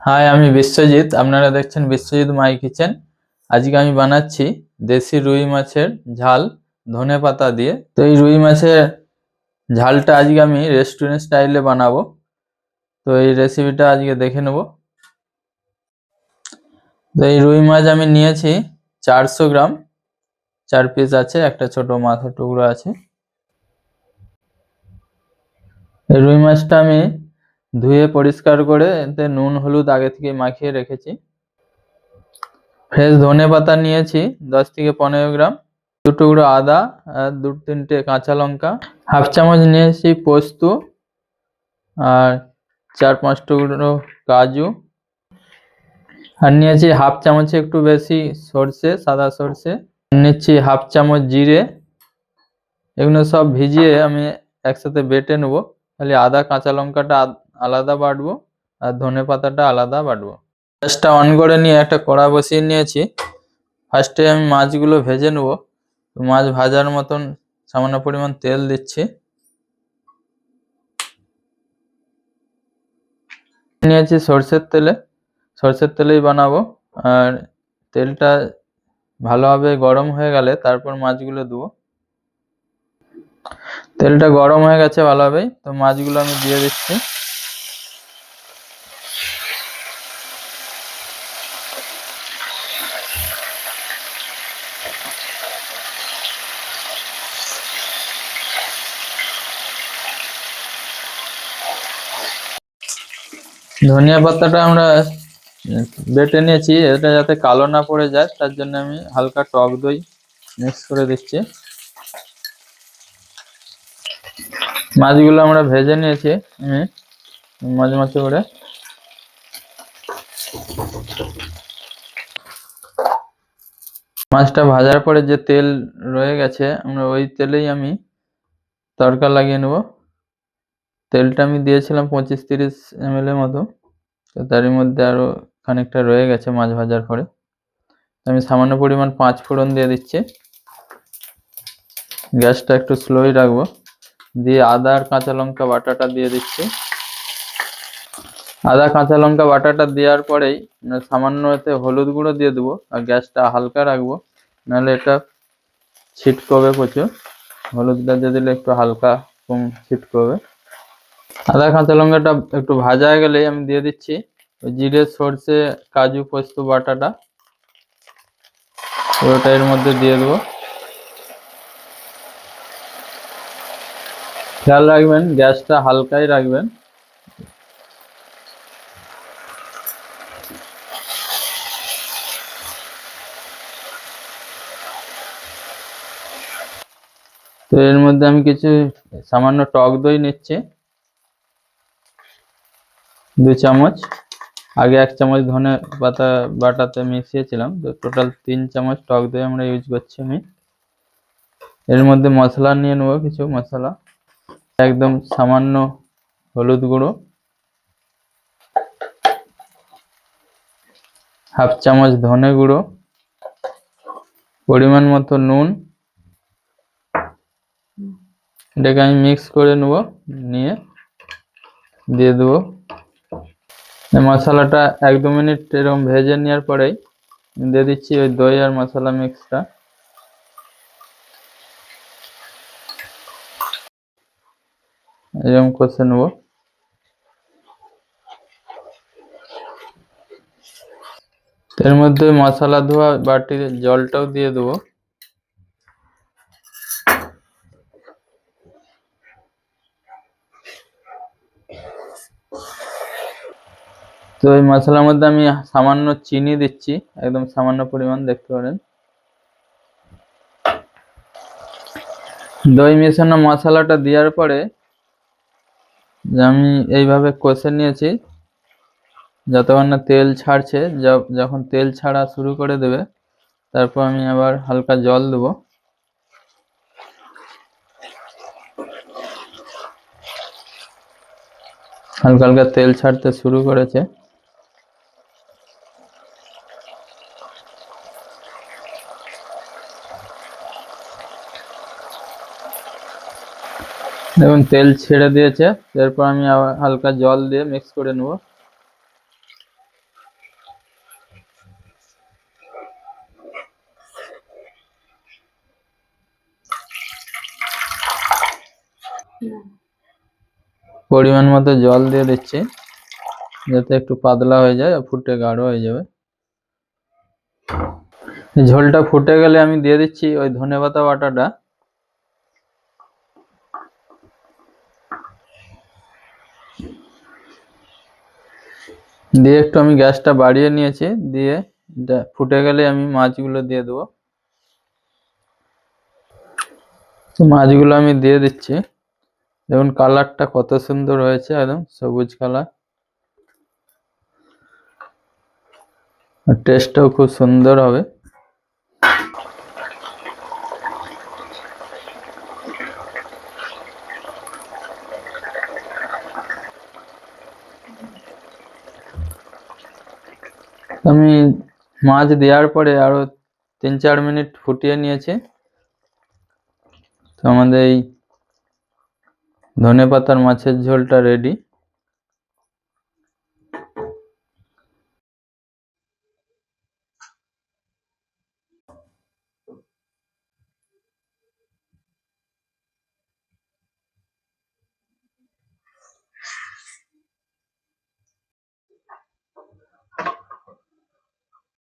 High, আমি বিশ্বজিৎ। আপনারা দেখছেন বিশ্বজিৎ মাই কিচেন। আজকে আমি বানাচ্ছি দেশি রুই মাছের ঝাল ধনেপাতা দিয়ে। তো এই রুই মাছের ঝালটা আজকে আমি রেস্টুরেন্ট স্টাইলে বানাবো। তো এই রেসিপিটা আজকে দেখে নেব। তো এই রুই মাছ আমি নিয়েছি 400 গ্রাম, 4 পিস আছে, একটা ছোট মাথার টুকরো আছে। এই রুই মাছটা আমি ধুয়ে পরিষ্কার করে এতে নুন হলুদ আগে থেকে মাখিয়ে রেখেছি। ফ্রেশ ধনেপাতা নিয়েছি 10 থেকে 15 গ্রাম, 2 টুকরো আদা আর 2-3টে কাঁচা লঙ্কা, হাফ চামচ নিয়েছি পোস্ত আর 4-5 টুকরো কাজু, আর নিয়েছি হাফ চামচে একটু বেশি সর্ষে, সাদা সর্ষে, নিচ্ছি হাফ চামচ জিরে। এগুলো সব ভিজিয়ে আমি একসাথে বেটে নেবো। খালি আদা কাঁচা লঙ্কাটা আলাদা বাটবো আর ধনে পাতাটা আলাদা বাটবো। গ্যাসটা অন করে নিয়ে একটা কড়া বসিয়ে নিয়েছি। ফার্স্টে আমি মাছগুলো ভেজে নেবো। মাছ ভাজার মতন সামান্য পরিমাণ তেল দিচ্ছি। নিয়েছি সর্ষের তেলেই বানাবো। আর তেলটা ভালোভাবে গরম হয়ে গেলে তারপর মাছগুলো দেবো। তেলটা গরম হয়ে গেছে ভালোভাবেই, তো মাছগুলো আমি দিয়ে দিচ্ছি। ধনিয়া পাতাটা আমরা বেটে নিয়েছি, এটা যাতে কালো না পড়ে যায় তার জন্য আমি হালকা টক দই মিক্স করে দিচ্ছি। মাছগুলো আমরা ভেজে নিয়েছি মাঝে করে। মাছটা ভাজার পরে যে তেল রয়ে গেছে আমরা ওই তেলেই আমি তড়কা লাগিয়ে নেব। তেলটা আমি দিয়েছিলাম 25-30 ml এর মতো, তো তারই মধ্যে আরো খানিকটা রয়ে গেছে মাছ ভাজার পরে। আমি সামান্য পরিমাণ 5 ফোড়ন দিয়ে দিচ্ছি। গ্যাসটা একটু স্লোই রাখবো। দিয়ে আদা আর কাঁচা লঙ্কা বাটাটা দিয়ে দিচ্ছি। আদা কাঁচা লঙ্কা বাটাটা দেওয়ার পরেই সামান্য এতে হলুদ গুঁড়ো দিয়ে দেবো আর গ্যাসটা হালকা রাখবো, নাহলে এটা ছিটকবে প্রচুর। হলুদটা দিয়ে দিলে একটু হালকা কম ছিটকবে। আদা কাঁচা লঙ্কাটা একটু ভাজা হয়ে গেলেই আমি দিয়ে দিচ্ছি জিরে সর্ষে কাজু পোস্ত বাটাটা, ওটা এর মধ্যে দিয়ে দেবো। খেয়াল রাখবেন গ্যাসটা হালকাই রাখবেন। তো এর মধ্যে আমি কিছু সামান্য টক দই নিচ্ছি 2 চামচ। আগে 1 চামচ ধনে পাতা বাটাতে মিশিয়েছিলাম, তো টোটাল 3 চামচ টক দই আমরা ইউজ করছি আমি। এর মধ্যে মশলা নিয়ে নেবো, কিছু মশলা, একদম সামান্য হলুদ গুঁড়ো, হাফ চামচ ধনে গুঁড়ো, পরিমাণ মতো নুন। এটাকে আমি মিক্স করে নেবো, নিয়ে দিয়ে দেবো। মশলাটা 1-2 মিনিট এরকম ভেজে নেওয়ার পরেই দিয়ে দিচ্ছি ওই দই আর মশলা মিক্সটা। এরকম কষে নেবো। এর মধ্যে মশলা ধোয়া বাটির জলটাও দিয়ে দেবো। তো এই মশলার মধ্যে আমি সামান্য চিনি দিচ্ছি, একদম সামান্য পরিমাণ, দেখতে পারেন। দই মেশানো মশলাটা দেওয়ার পরে আমি এইভাবে কষে নিয়েছি যতক্ষণ না তেল ছাড়ছে। যখন তেল ছাড়া শুরু করে দেবে তারপর আমি আবার হালকা জল দেবো। হালকা হালকা তেল ছাড়তে শুরু করেছে। দেখুন তেল ছেড়ে দিয়েছে। এরপর আমি আবার হালকা জল দিয়ে মিক্স করে নেব। পরিমাণ মতো জল দিয়ে দিচ্ছি যাতে একটু পাতলা হয়ে যায় আর ফুটে গাঢ় হয়ে যাবে। ঝোলটা ফুটে গেলে আমি দিয়ে দিচ্ছি ওই ধনেপাতা বাটাটা। দিয়ে একটু আমি গ্যাসটা বাড়িয়ে নিয়েছি, দিয়ে ফুটে গেলে আমি মাছগুলো দিয়ে দেবো। তো মাছগুলো আমি দিয়ে দিচ্ছি। দেখুন কালারটা কত সুন্দর হয়েছে, একদম সবুজ কালার, আর টেস্টটাও খুব সুন্দর হবে। আমি মাছ দেওয়ার পরে আরো 3-4 মিনিট ফুটিয়ে নিয়েছি। তো আমাদের এই ধনেপাতার মাছের ঝোলটা রেডি।